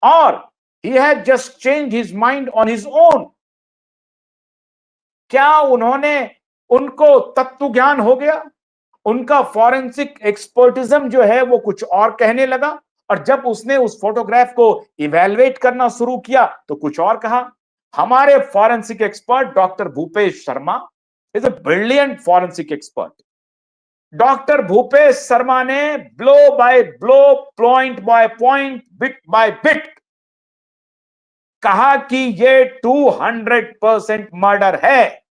और he had just changed his mind on his own. क्या उन्होंने उनको तत्व ज्ञान हो गया? उनका फॉरेंसिक एक्सपर्टिज्म जो है वो कुछ और कहने लगा, और जब उसने उस फोटोग्राफ को इवैल्यूएट करना शुरू किया तो कुछ और कहा। हमारे forensic expert doctor Bhupesh Sharma is a brilliant forensic expert. Doctor Bhupesh Sharma ने blow by blow, point by point, bit by bit कहा कि ये 200% मर्डर है।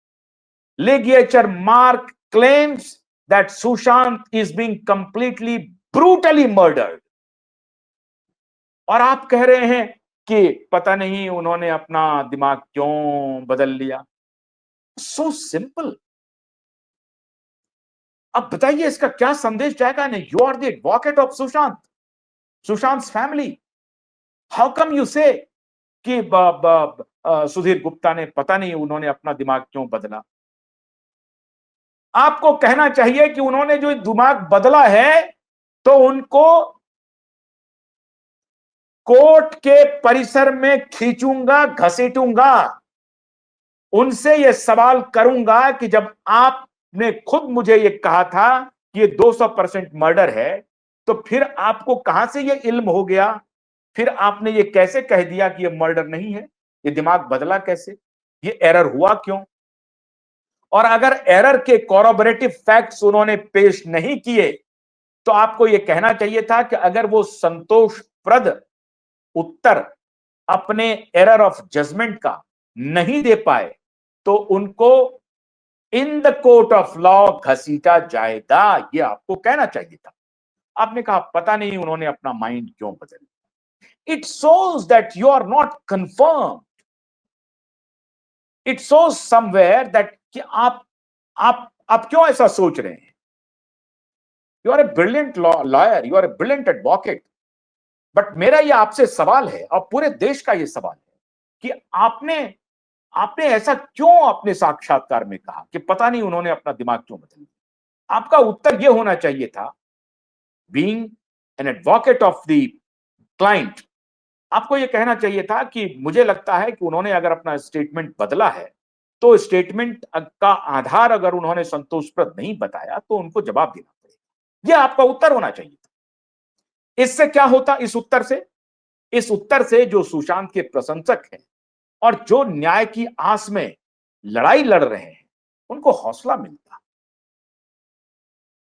Ligature mark claims that Sushant is being completely brutally murdered. और आप कह रहे हैं कि पता नहीं उन्होंने अपना दिमाग क्यों बदल लिया। So simple. अब बताइए इसका क्या संदेश जाएगा? नहीं, you are the advocate of Sushant, Sushant's family. How come you say कि सुधीर गुप्ता ने पता नहीं उन्होंने अपना दिमाग क्यों बदला? आपको कहना चाहिए कि उन्होंने जो दिमाग बदला है तो उनको कोर्ट के परिसर में खींचूंगा, घसीटूंगा, उनसे यह सवाल करूंगा कि जब आपने खुद मुझे यह कहा था कि ये 200% मर्डर है, तो फिर आपको कहां से यह इल्म हो गया? फिर आपने ये कैसे कह दिया कि यह मर्डर नहीं है? ये दिमाग बदला कैसे? ये एरर हुआ क्यों? और अगर एरर के कॉरोबोरेटिव फैक्ट्स उन्होंने पेश नहीं किए तो आपको यह कहना चाहिए था कि अगर वो संतोषप्रद उत्तर अपने एरर ऑफ जजमेंट का नहीं दे पाए तो उनको in the court of law घसीटा जाएगा, ये आपको कहना चाहिए था। आपने कहा पता नहीं उन्होंने अपना माइंड क्यों बदला। It shows that you are not confirm. It shows somewhere that कि आप क्यों ऐसा सोच रहे हैं? You are a brilliant lawyer, you are a brilliant advocate, but मेरा ये आपसे सवाल है और पूरे देश का ये सवाल है कि आपने ऐसा क्यों अपने साक्षात्कार में कहा कि पता नहीं उन्होंने अपना दिमाग क्यों बदल दिया? आपका उत्तर यह होना चाहिए था, being an advocate of the client, आपको यह कहना चाहिए था कि मुझे लगता है कि उन्होंने अगर अपना स्टेटमेंट बदला है तो स्टेटमेंट का आधार अगर उन्होंने संतोषप्रद नहीं बताया तो उनको जवाब देना पड़ेगा। यह आपका उत्तर होना चाहिए था। इससे क्या होता? इस उत्तर से जो सुशांत के प्रशंसक हैं और जो न्याय की आस में लड़ाई लड़ रहे हैं उनको हौसला मिलता।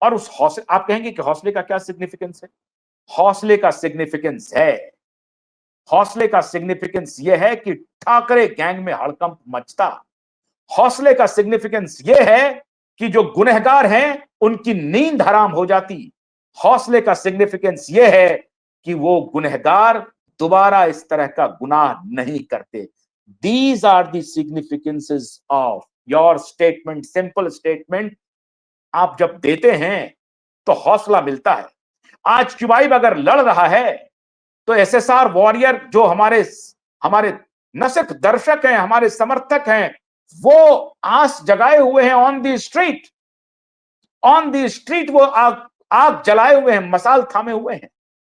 और उस हौसले, आप कहेंगे कि हौसले का क्या सिग्निफिकेंस है? हौसले का सिग्निफिकेंस यह है कि ठाकरे गैंग में हड़कंप मचता। हौसले का सिग्निफिकेंस यह है कि जो गुनहगार हैं उनकी नींद हराम हो जाती। हौसले का सिग्निफिकेंस यह है कि वो गुनहगार दोबारा इस तरह का गुनाह नहीं करते। These are the significances of your statement, simple statement। आप जब देते हैं तो हौसला मिलता है। आज क्यूबाइब अगर लड़ रहा है तो एसएसआर वॉरियर जो हमारे न सिर्फ दर्शक हैं, हमारे समर्थक हैं, वो आस जगाए हुए हैं। ऑन द स्ट्रीट वो आग जलाए हुए हैं, मसाल थामे हुए हैं।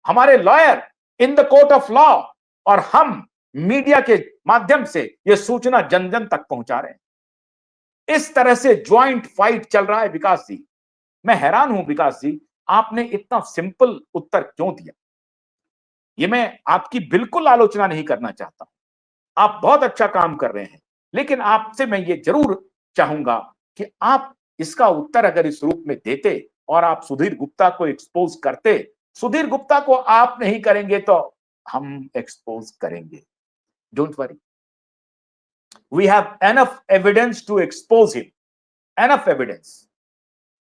हमारे lawyer in the court of law और हम मीडिया के माध्यम से यह सूचना जन जन तक पहुंचा रहे हैं। इस तरह से ज्वाइंट फाइट चल रहा है। विकास जी, मैं हैरान हूं विकास जी, आपने इतना सिंपल उत्तर क्यों दिया? ये मैं आपकी बिल्कुल आलोचना नहीं करना चाहता। आप बहुत अच्छा काम कर रहे हैं, लेकिन आपसे मैं ये जरूर चाहूंगा कि आप इसका उत्तर अगर इस रूप में देते और आप सुधीर गुप्ता को एक्सपोज करते। सुधीर गुप्ता को आप नहीं करेंगे तो हम एक्सपोज करेंगे। Don't worry, we have enough evidence to expose him, enough evidence.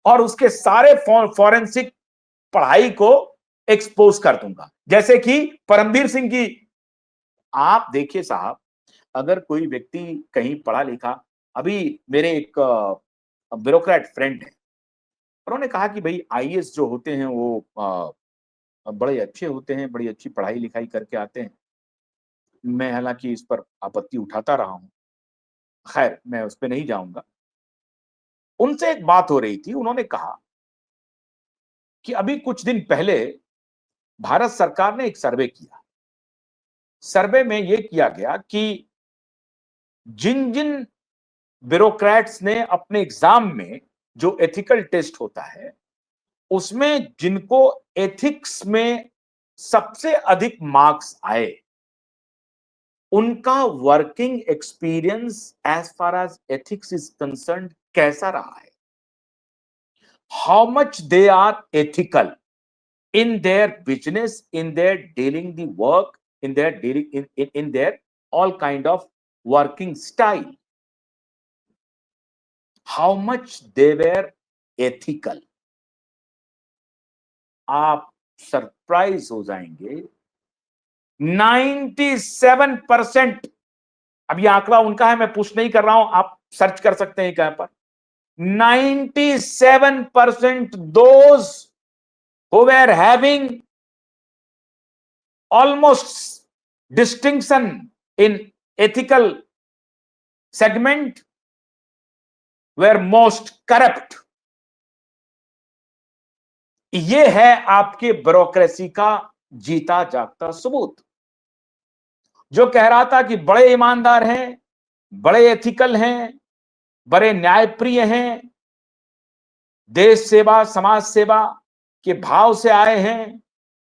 और उसके सारे फॉरेंसिक पढ़ाई को एक्सपोज कर दूंगा, जैसे कि परमवीर सिंह की। आप देखिए साहब, अगर कोई व्यक्ति कहीं पढ़ा लिखा, अभी मेरे एक ब्यूरोक्रेट फ्रेंड है, उन्होंने कहा कि भाई आईएएस जो होते हैं वो बड़े अच्छे होते हैं, बड़ी अच्छी पढ़ाई लिखाई करके आते हैं। मैं हालांकि इस पर आपत्ति उठाता रहा हूं, खैर मैं उस पर नहीं जाऊंगा। उनसे एक बात हो रही थी, उन्होंने कहा कि अभी कुछ दिन पहले भारत सरकार ने एक सर्वे किया। सर्वे में यह किया गया कि जिन जिन ब्यूरोक्रेट्स ने अपने एग्जाम में जो एथिकल टेस्ट होता है उसमें जिनको एथिक्स में सबसे अधिक मार्क्स आए, उनका working experience as far as ethics is concerned कैसा रहा है, how much they are ethical in their business, in their dealing the work, in their dealing in their all kind of working style, how much they were ethical. आप surprise हो जाएंगे, 97%, अब ये आंकड़ा उनका है, मैं पुश नहीं कर रहा हूं, आप सर्च कर सकते हैं कहां पर, 97% those who were having almost distinction in ethical segment were most corrupt. ये है आपके ब्यूरोक्रेसी का जीता जागता सबूत। जो कह रहा था कि बड़े ईमानदार हैं, बड़े एथिकल हैं, बड़े न्यायप्रिय हैं, देश सेवा समाज सेवा के भाव से आए हैं,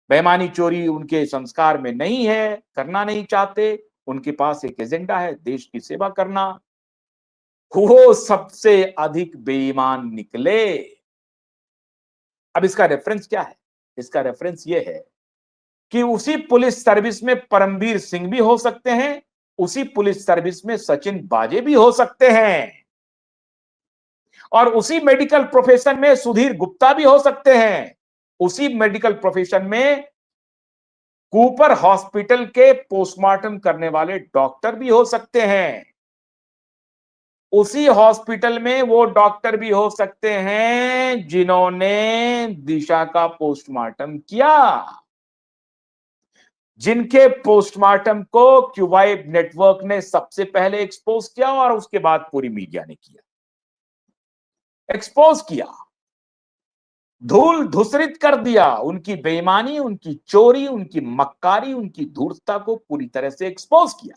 बेईमानी चोरी उनके संस्कार में नहीं है, करना नहीं चाहते, उनके पास एक एजेंडा है देश की सेवा करना, वो सबसे अधिक बेईमान निकले। अब इसका रेफरेंस क्या है? इसका रेफरेंस ये है कि उसी पुलिस सर्विस में परमवीर सिंह भी हो सकते हैं, उसी पुलिस सर्विस में सचिन बाजे भी हो सकते हैं, और उसी मेडिकल प्रोफेशन में सुधीर गुप्ता भी हो सकते हैं, उसी मेडिकल प्रोफेशन में कूपर हॉस्पिटल के पोस्टमार्टम करने वाले डॉक्टर भी हो सकते हैं, उसी हॉस्पिटल में वो डॉक्टर भी हो सकते हैं जिन्होंने दिशा का पोस्टमार्टम किया, जिनके पोस्टमार्टम को क्यूबाइब नेटवर्क ने सबसे पहले एक्सपोज किया और उसके बाद पूरी मीडिया ने किया, एक्सपोज किया, धूल धूसरित कर दिया, उनकी बेईमानी, उनकी चोरी, उनकी मक्कारी, उनकी धूर्तता को पूरी तरह से एक्सपोज किया।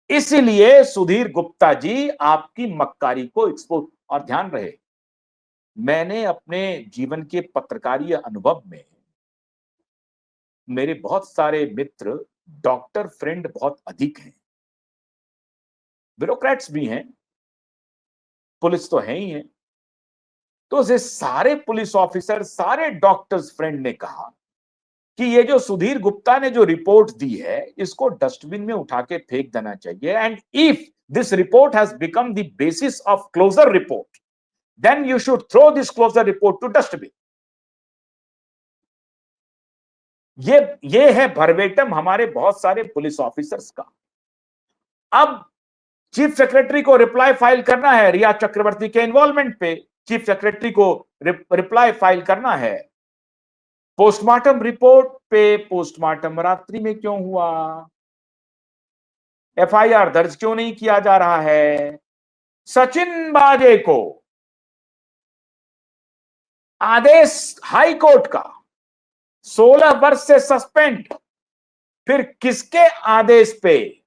इसलिए सुधीर गुप्ता जी आपकी मक्कारी को एक्सपोज, और ध्यान रहे मैंने अपने जीवन के पत्रकारीय अनुभव में मेरे बहुत सारे मित्र डॉक्टर फ्रेंड बहुत अधिक हैं, ब्यूरोक्रेट्स भी हैं, पुलिस तो है ही है, तो ये सारे पुलिस ऑफिसर, सारे डॉक्टर्स फ्रेंड ने कहा कि ये जो सुधीर गुप्ता ने जो रिपोर्ट दी है इसको डस्टबिन में उठा के फेंक देना चाहिए, and if this report has become the basis of closure report then you should throw this closure report to dustbin. ये है वर्बेटम हमारे बहुत सारे पुलिस ऑफिसर्स का। अब चीफ सेक्रेटरी को रिप्लाई फाइल करना है रिया चक्रवर्ती के इन्वॉल्वमेंट पे, चीफ सेक्रेटरी को रिप्लाई फाइल करना है, पोस्टमार्टम रिपोर्ट पे पोस्टमार्टम रात्रि में क्यों हुआ, एफआईआर दर्ज क्यों नहीं किया जा रहा है, सचिन बाजे को आदेश हाई कोर्ट का 16 वर्ष से सस्पेंड, फिर किसके आदेश पे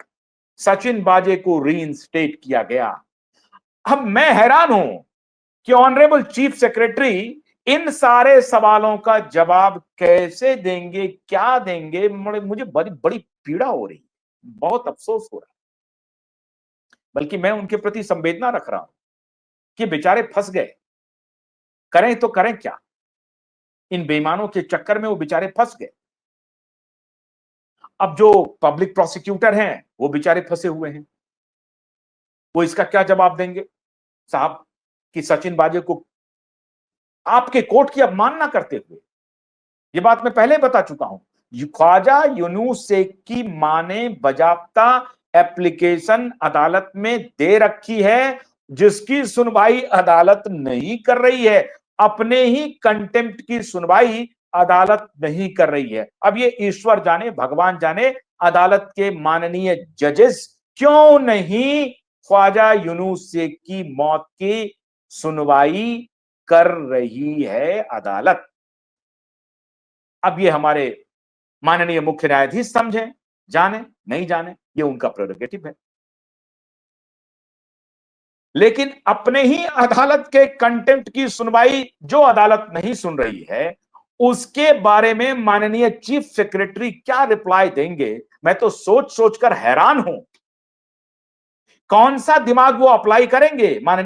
सचिन बाजे को रीइंस्टेट किया गया। अब मैं हैरान हूं कि ऑनरेबल चीफ सेक्रेटरी इन सारे सवालों का जवाब कैसे देंगे, क्या देंगे, मुझे बड़ी बड़ी पीड़ा हो रही है, बहुत अफसोस हो रहा है, बल्कि मैं उनके प्रति संवेदना रख रहा हूं कि बेचारे फंस गए, करें तो करें क्या, इन बेईमानों के चक्कर में वो बेचारे फंस गए। अब जो पब्लिक प्रोसिक्यूटर हैं वो बेचारे फंसे हुए हैं, वो इसका क्या जवाब देंगे साहब कि सचिन बाजे को आपके कोर्ट की अवमानना करते हुए, ये बात मैं पहले बता चुका हूं, ख्वाजा यूनुस शेख की मां ने बाजाप्ता एप्लीकेशन अदालत में दे रखी है जिसकी सुनवाई अदालत नहीं कर रही है, अपने ही कंटेम्प्ट की सुनवाई अदालत नहीं कर रही है। अब ये ईश्वर जाने, भगवान जाने, अदालत के माननीय जजेस क्यों नहीं ख्वाजा यूनुस शेख की मौत की सुनवाई कर रही है अदालत। अब ये हमारे माननीय मुख्य न्यायाधीश समझें, जाने, नहीं जाने, ये उनका प्रेरोगेटिव है। लेकिन अपने ही अदालत के कंटेम्प्ट की सुनवाई जो अदालत नहीं सुन रही है, उसके बारे में माननीय चीफ सेक्रेटरी क्या रिप्लाई देंगे, मैं तो सोच सोचकर हैरान हूं। कौन सा दिमाग वो अप्लाई करेंगे माननीय